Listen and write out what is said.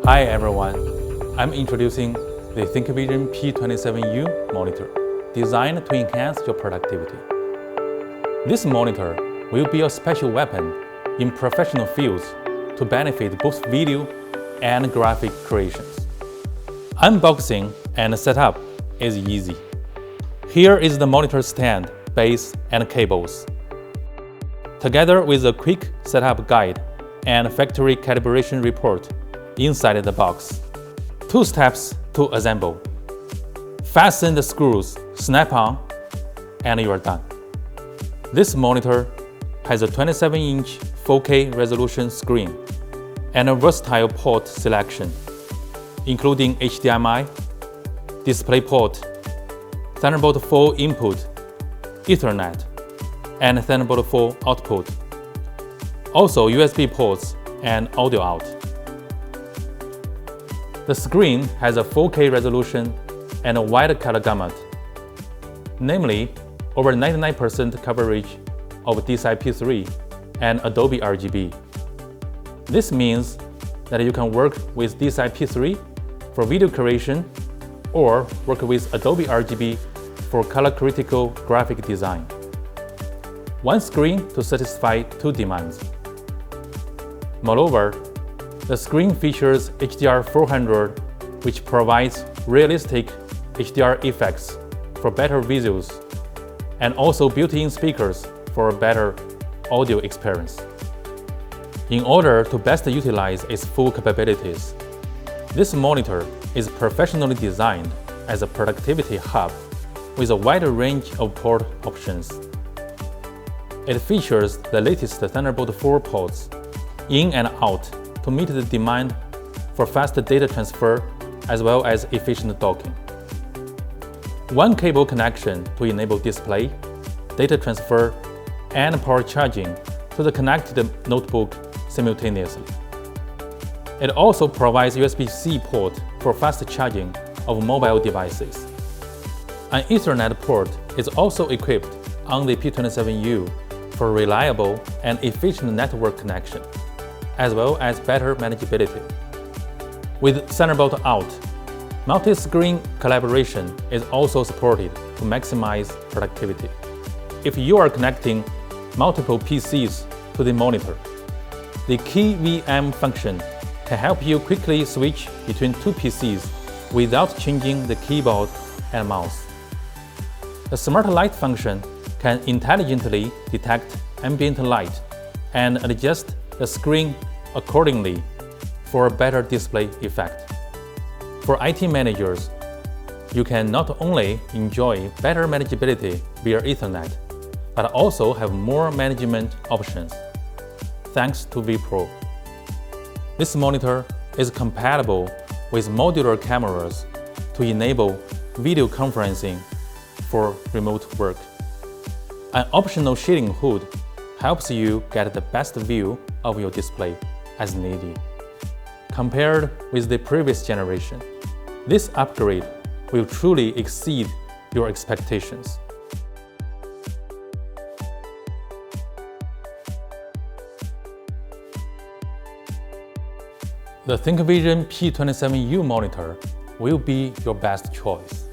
Hi everyone, I'm introducing the ThinkVision P27u monitor, designed to enhance your productivity. This monitor will be a special weapon in professional fields to benefit both video and graphic creations. Unboxing and setup is easy. Here is the monitor stand, base, and cables. Together with a quick setup guide and factory calibration report inside the box. 2 steps to assemble. Fasten the screws, snap on, and you are done. This monitor has a 27-inch 4K resolution screen and a versatile port selection, including HDMI, DisplayPort, Thunderbolt 4 input, Ethernet, and Thunderbolt 4 output. Also USB ports and audio out. The screen has a 4K resolution and a wide color gamut, namely over 99% coverage of DCI-P3 and Adobe RGB. This means that you can work with DCI-P3 for video creation or work with Adobe RGB for color-critical graphic design. One screen to satisfy 2 demands. Moreover, the screen features Hdr 400, which provides realistic Hdr effects for better visuals, and also built-in speakers for a better audio experience. In order to best utilize its full capabilities, this monitor is professionally designed as a productivity hub with a wide range of port options. It features the latest Thunderbolt 4 ports in and out to meet the demand for fast data transfer as well as efficient docking. One cable connection to enable display, data transfer, and power charging to the connected notebook simultaneously. It also provides USB-C port for fast charging of mobile devices. An Ethernet port is also equipped on the P27u for reliable and efficient network connection, as well as better manageability. With Thunderbolt out, multi-screen collaboration is also supported to maximize productivity. If you are connecting multiple PCs to the monitor, the Key VM function can help you quickly switch between 2 PCs without changing the keyboard and mouse. The Smart Light function can intelligently detect ambient light and adjust the screen accordingly for a better display effect. For IT managers, you can not only enjoy better manageability via Ethernet, but also have more management options, thanks to vPro. This monitor is compatible with modular cameras to enable video conferencing for remote work. An optional shading hood helps you get the best view of your display as needed. Compared with the previous generation, this upgrade will truly exceed your expectations. The ThinkVision P27u monitor will be your best choice.